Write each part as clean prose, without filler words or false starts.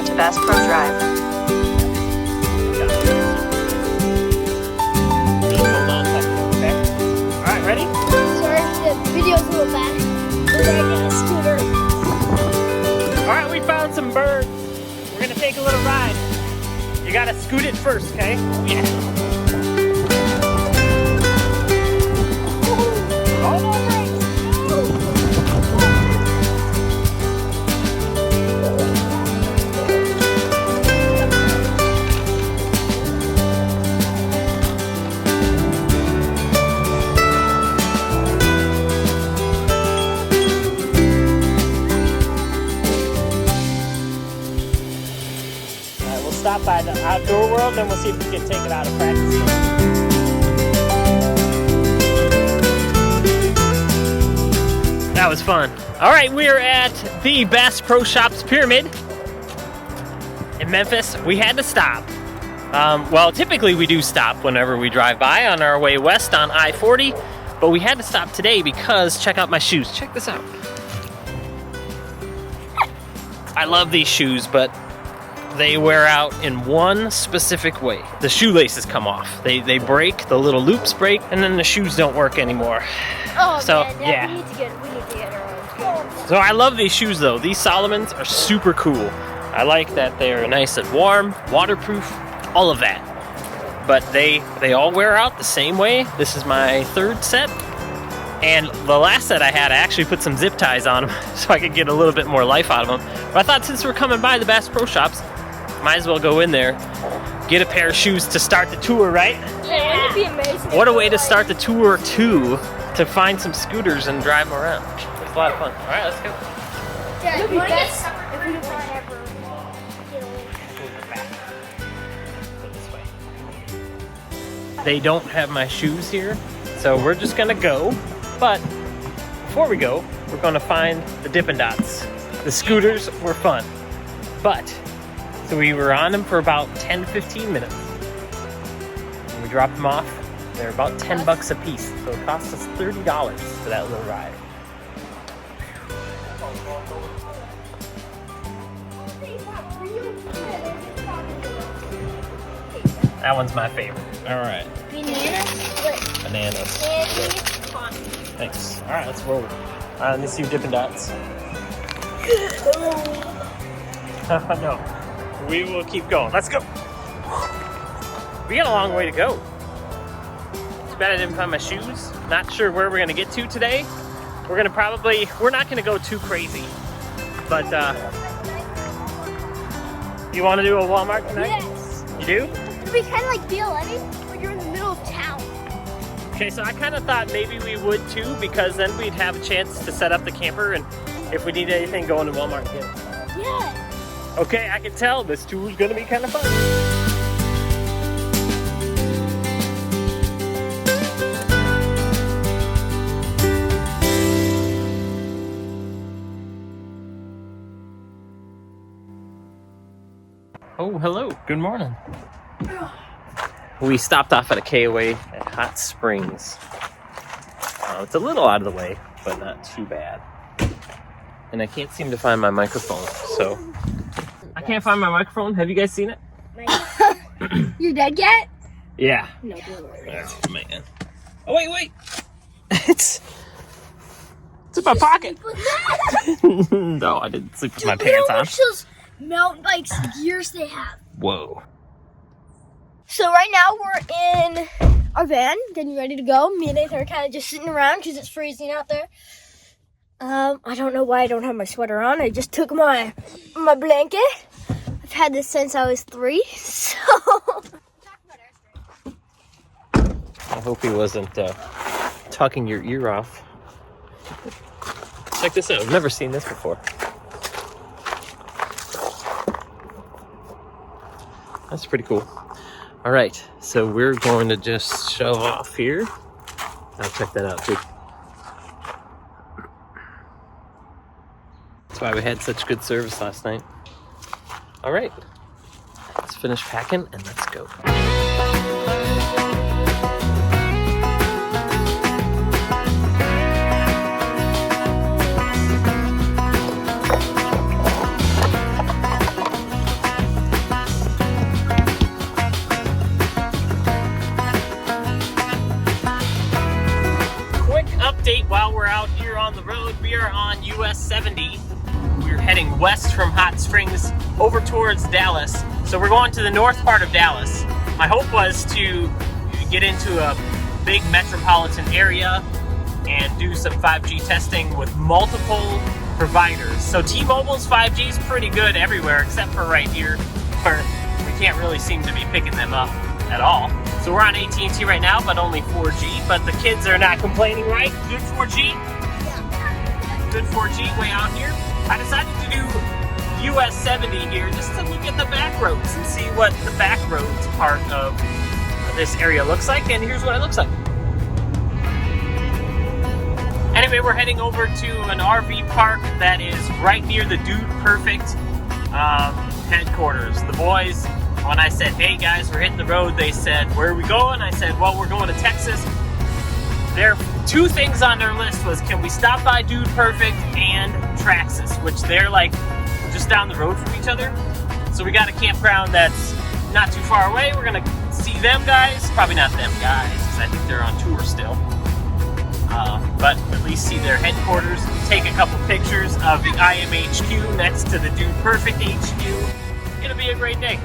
onto Bass Pro Drive. Hold on a second, okay? Alright, ready? Sorry, the video's a little bad. We're gonna get a scooter. Alright, we found some birds. We're gonna take a little ride. You gotta scoot it first, okay? Yeah. Oh, no brakes! Alright, we'll stop by the outdoor world, then we'll see if we can take it out of practice. That was fun. All right, we are at the Bass Pro Shops Pyramid in Memphis. We had to stop. Well, typically we do stop whenever we drive by on our way west on I-40, but we had to stop today because check out my shoes. Check this out. I love these shoes, but they wear out in one specific way. The shoelaces come off. They break, the little loops break, and then the shoes don't work anymore. Oh, So, man, yeah. we need to get our own scooter. So I love these shoes though. These Solomons are super cool. I like that they're nice and warm, waterproof, all of that. But they all wear out the same way. This is my third set. And the last set I had, I actually put some zip ties on them so I could get a little bit more life out of them. But I thought since we're coming by the Bass Pro Shops, might as well go in there, get a pair of shoes to start the tour, right? Yeah, wouldn't it be amazing? What a way to start the tour too, to find some scooters and drive them around. It's a lot of fun. All right, let's go. Yeah, If we if we get- could They don't have my shoes here, so we're just gonna go. But before we go, we're gonna find the Dippin' Dots. The scooters were fun, but so we were on them for about 10-15 minutes. And we dropped them off. They're about 10 bucks a piece, so it cost us $30 for that little ride. That one's my favorite. All right, bananas. Thanks. All right, let's roll. All right, let me see your Dippin' Dots. No, we will keep going. Let's go. We got a long way to go. Too bad I didn't find my shoes. Not sure where we're gonna get to today. We're not gonna go too crazy, but you want to do a Walmart tonight? Yes. You do? It'd be kind of like BLM, but you're in the middle of town. Okay, so I kind of thought maybe we would too, because then we'd have a chance to set up the camper, and if we need anything, go into Walmart and get it. Yeah. Okay, I can tell this tour is gonna be kind of fun. Oh, hello. Good morning. We stopped off at a KOA at Hot Springs. It's a little out of the way, but not too bad. And I can't seem to find my microphone, so I can't find my microphone. Have you guys seen it? You're dead yet? Yeah. No, don't worry. Oh, man. Oh, wait. It's in my pocket. No, I didn't sleep with my pants on. Those mountain bikes gears they have. Whoa. So right now we're in our van, getting ready to go. Me and Nathan are kind of just sitting around because it's freezing out there. I don't know why I don't have my sweater on. I just took my blanket. I've had this since I was 3, so. I hope he wasn't tucking your ear off. Check this out. I've never seen this before. That's pretty cool. All right, so we're going to just shove off here. I'll check that out too. That's why we had such good service last night. All right, let's finish packing and let's go. out here on the road. We are on US 70. We're heading west from Hot Springs over towards Dallas. So we're going to the north part of Dallas. My hope was to get into a big metropolitan area and do some 5G testing with multiple providers. So T-Mobile's 5G is pretty good everywhere except for right here where we can't really seem to be picking them up at all. So we're on AT&T right now, but only 4G. But the kids are not complaining, right? Good 4G? Yeah. Good 4G way out here. I decided to do US 70 here just to look at the back roads and see what the back roads part of this area looks like. And here's what it looks like. Anyway, we're heading over to an RV park that is right near the Dude Perfect headquarters. The boys, when I said, hey guys, we're hitting the road, they said, where are we going? I said, well, we're going to Texas. There, two things on their list was, can we stop by Dude Perfect and Traxxas, which they're like just down the road from each other. So we got a campground that's not too far away. We're gonna see them guys, probably not them guys, because I think they're on tour still. But at least see their headquarters, take a couple pictures of the IMHQ next to the Dude Perfect HQ. It'll be a great day.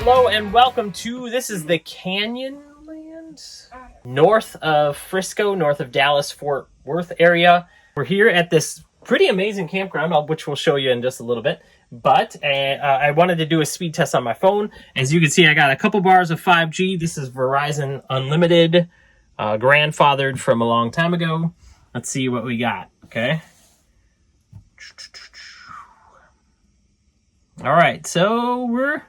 Hello and welcome to, this is the Canyonlands, north of Frisco, north of Dallas, Fort Worth area. We're here at this pretty amazing campground, which we'll show you in just a little bit. But I wanted to do a speed test on my phone. As you can see, I got a couple bars of 5G. This is Verizon Unlimited, grandfathered from a long time ago. Let's see what we got, okay? All right, so we're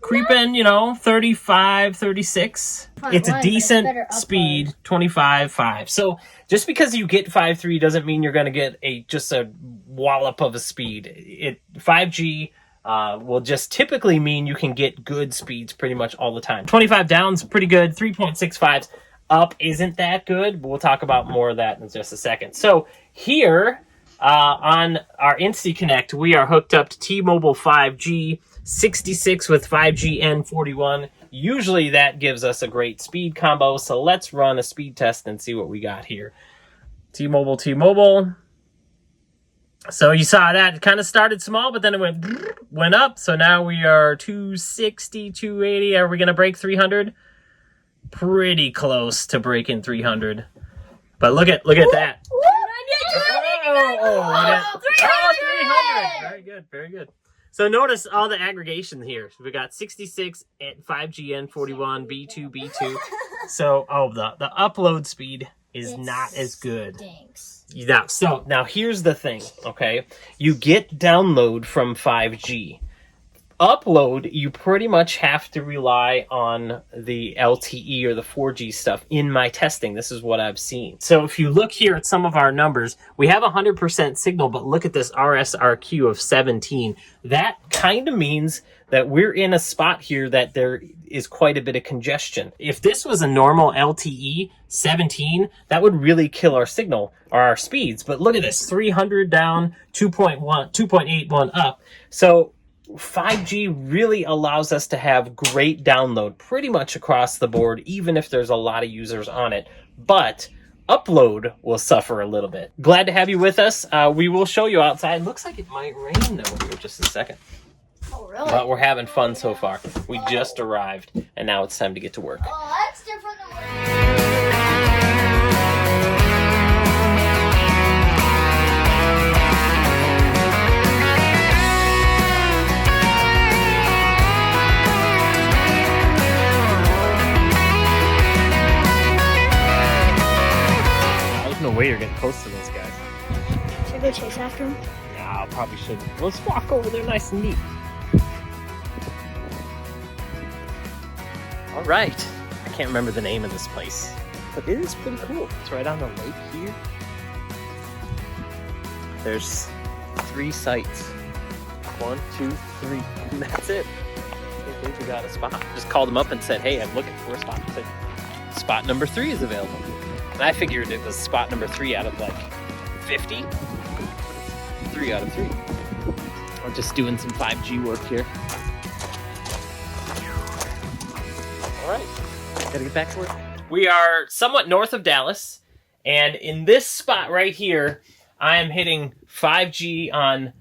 creeping, 35, 36. It's a decent speed, 25.5. So just because you get 5.3 doesn't mean you're going to get just a wallop of a speed. 5G will just typically mean you can get good speeds pretty much all the time. 25 down's pretty good. 3.65 up isn't that good, but we'll talk about more of that in just a second. So here on our Insty Connect, we are hooked up to T-Mobile 5G. 66 with 5G N41. Usually that gives us a great speed combo. So let's run a speed test and see what we got here. T-Mobile. So you saw that it kind of started small, but then it went up. So now we are 260, 280. Are we going to break 300? Pretty close to breaking 300. But look at that. Oh, 300. Very good. So notice all the aggregation here. We got 66 at 5G N41, B2. So, the upload speed is not as good. Yeah. So now here's the thing, okay? You get download from 5G. Upload, you pretty much have to rely on the LTE or the 4G stuff. In my testing, this is what I've seen. So if you look here at some of our numbers, we have 100% signal, but look at this RSRQ of 17. That kind of means that we're in a spot here that there is quite a bit of congestion. If this was a normal LTE 17, that would really kill our signal or our speeds. But look at this, 300 down, 2.81 up. So 5G really allows us to have great download pretty much across the board, even if there's a lot of users on it. But upload will suffer a little bit. Glad to have you with us. We will show you outside. Looks like it might rain though here just a second. Oh, really? But we're having fun so far. We just arrived, and now it's time to get to work. Oh, that's different than no way you're getting close to those guys. Should I go chase after him? Nah, probably shouldn't. Let's walk over there nice and neat. All right. I can't remember the name of this place, but it is pretty cool. It's right on the lake here. There's 3 sites. 1, 2, 3, and that's it. I think we got a spot. Just called them up and said, hey, I'm looking for a spot. They said, spot number 3 is available. And I figured it was spot number 3 out of like 50. 3 out of 3. We're just doing some 5G work here. All right, gotta get back to work. We are somewhat north of Dallas, and in this spot right here, I am hitting 5G on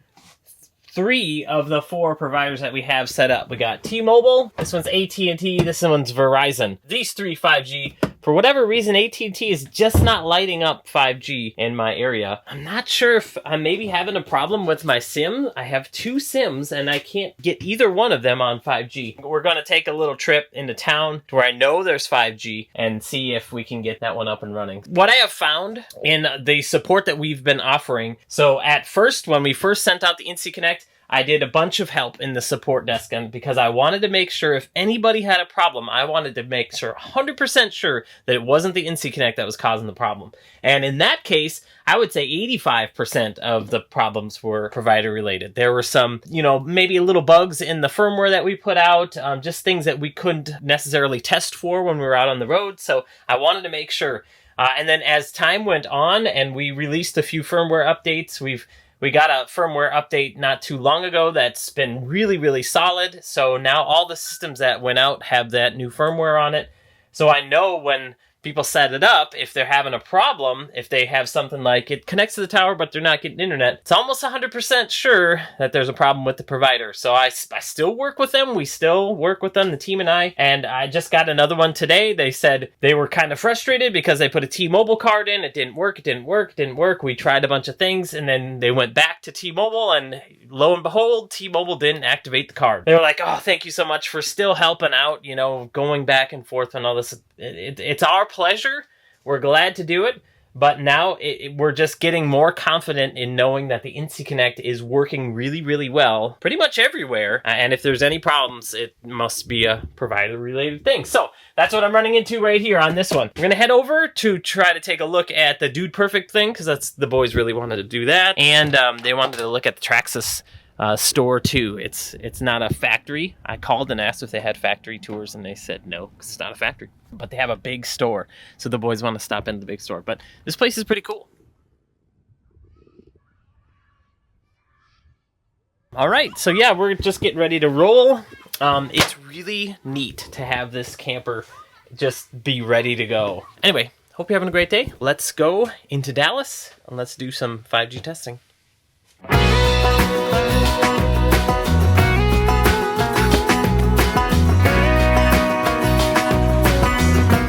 3 of the 4 providers that we have set up. We got T-Mobile, this one's AT&T, this one's Verizon. These 3 5G. For whatever reason, AT&T is just not lighting up 5G in my area. I'm not sure if I'm maybe having a problem with my SIM. I have 2 SIMs and I can't get either one of them on 5G. We're going to take a little trip into town to where I know there's 5G and see if we can get that one up and running. What I have found in the support that we've been offering, so at first, when we first sent out the Insty Connect, I did a bunch of help in the support desk, and because I wanted to make sure if anybody had a problem, I wanted to make sure 100% sure that it wasn't the Insty Connect that was causing the problem. And in that case, I would say 85% of the problems were provider related. There were some, maybe little bugs in the firmware that we put out, just things that we couldn't necessarily test for when we were out on the road. So I wanted to make sure. And then as time went on and we released a few firmware updates, we got a firmware update not too long ago that's been really, really solid. So now all the systems that went out have that new firmware on it. So I know when people set it up, if they're having a problem, if they have something like it connects to the tower but they're not getting internet, it's almost 100% sure that there's a problem with the provider. So I still work with them. We still work with them, the team and I just got another one today. They said they were kind of frustrated because they put a T-Mobile card in. It didn't work. We tried a bunch of things and then they went back to T-Mobile and lo and behold, T-Mobile didn't activate the card. They were like, oh, thank you so much for still helping out, going back and forth and all this. It's our pleasure. We're glad to do it. But now we're just getting more confident in knowing that the Insty Connect is working really, really well pretty much everywhere. And if there's any problems, it must be a provider-related thing. So that's what I'm running into right here on this one. We're going to head over to try to take a look at the Dude Perfect thing, because that's the boys really wanted to do that. And they wanted to look at the Traxxas store too. It's not a factory. I called and asked if they had factory tours and they said no, 'cause it's not a factory. But they have a big store. So the boys want to stop into the big store. But this place is pretty cool. All right, so yeah, we're just getting ready to roll. It's really neat to have this camper just be ready to go. Anyway, hope you're having a great day. Let's go into Dallas and let's do some 5G testing.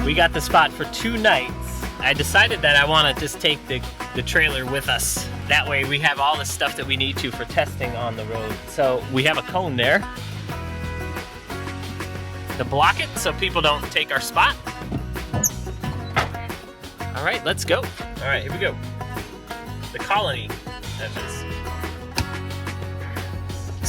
We got the spot for 2 nights. I decided that I want to just take the trailer with us. That way we have all the stuff that we need to for testing on the road. So we have a cone there to block it so people don't take our spot. All right, let's go. All right, here we go. The Colony. That is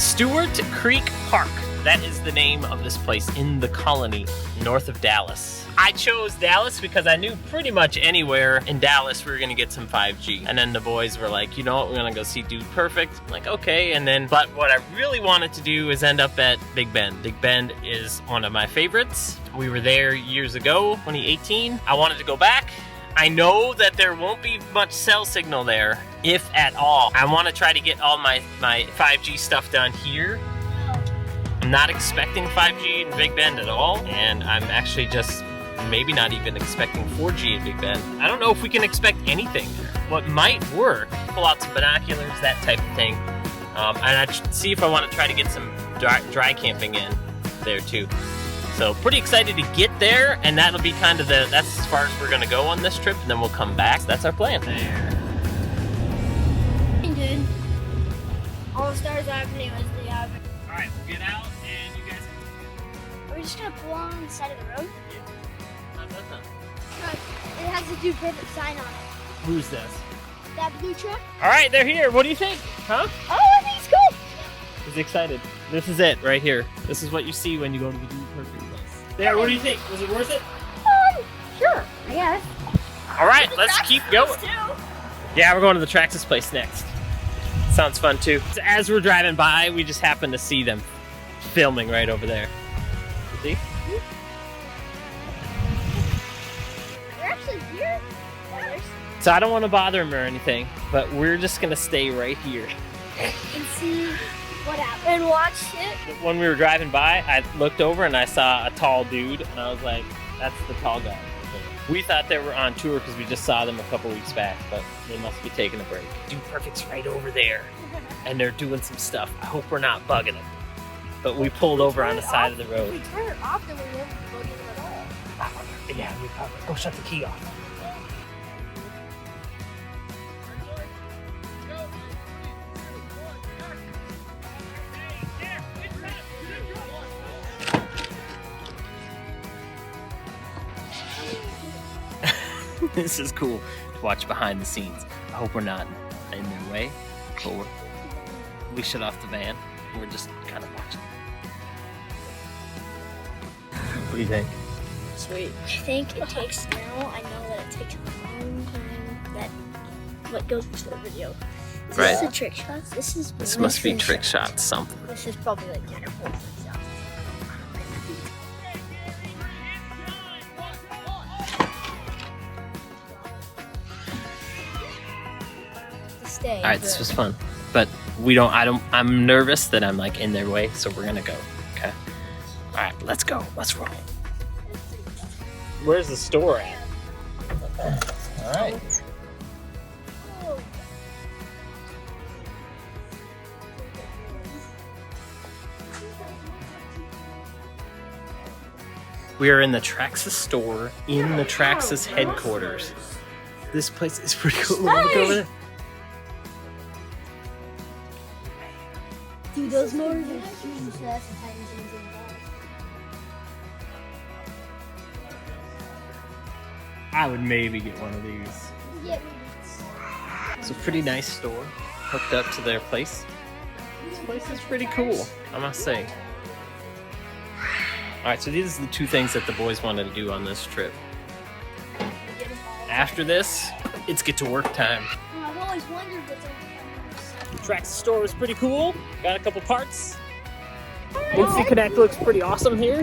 Stewart Creek Park. That is the name of this place in the Colony, north of Dallas. I chose Dallas because I knew pretty much anywhere in Dallas we were gonna get some 5G. And then the boys were like, you know what, we're gonna go see Dude Perfect. I'm like, okay, but what I really wanted to do is end up at Big Bend. Big Bend is one of my favorites. We were there years ago, 2018. I wanted to go back. I know that there won't be much cell signal there, if at all. I want to try to get all my 5G stuff done here. I'm not expecting 5G in Big Bend at all, and I'm actually just maybe not even expecting 4G in Big Bend. I don't know if we can expect anything. What might work, pull out some binoculars, that type of thing, and I see if I want to try to get some dry camping in there too. So pretty excited to get there, and that'll be kind of that's as far as we're gonna go on this trip, and then we'll come back. That's our plan. There. Dude. All Stars Avenue is the avenue. All right, we'll get out, and you guys. Are we just gonna pull on the side of the road? Yeah. How's that sound? It has a Dude Perfect sign on it. Who's this? That blue truck? All right, they're here. What do you think? Huh? Oh, I think it's cool. He's excited. This is it right here. This is what you see when you go to the Dude Perfect place. There, what do you think? Was it worth it? Sure, I guess. All right, let's keep going. Yeah, we're going to the Traxxas place next. Sounds fun too. So as we're driving by, we just happened to see them filming right over there. See? They're actually here. So I don't want to bother them or anything, but we're just gonna stay right here. And see what happens. And watch it. When we were driving by, I looked over and I saw a tall dude, and I was like, that's the tall guy. We thought they were on tour because we just saw them a couple weeks back, but they must be taking a break. Dude Perfect's right over there, and they're doing some stuff. I hope we're not bugging them. But we pulled over on the side of the road. If we turn it off, then we won't be bugging them at all. Yeah, we probably go shut the key off. This is cool to watch behind the scenes. I hope we're not in their way. But we shut off the van. We're just kind of watching. What do you think? Sweet. I think it takes now. I know that it takes a long time. That what goes into the video. Right. This is a trick shot. This must be trick shots, something. This is probably like 10 or 4 trick shots. Stay, all right, this was fun, but I'm nervous that I'm like in their way, so we're gonna go. Okay. All right, let's go. Let's roll. Where's the store at? All right. We are in the Traxxas store in the Traxxas headquarters. This place is pretty cool. Look over there. Dude, those motors are huge. That's the tiny things in the I would maybe get one of these. Yeah. It's a pretty nice store, hooked up to their place. This place is pretty cool, I must say. Alright, so these are the 2 things that the boys wanted to do on this trip. After this, it's get to work time. I've always wondered what's on The Traxxas store was pretty cool. Got a couple parts. Insty Connect looks pretty awesome here.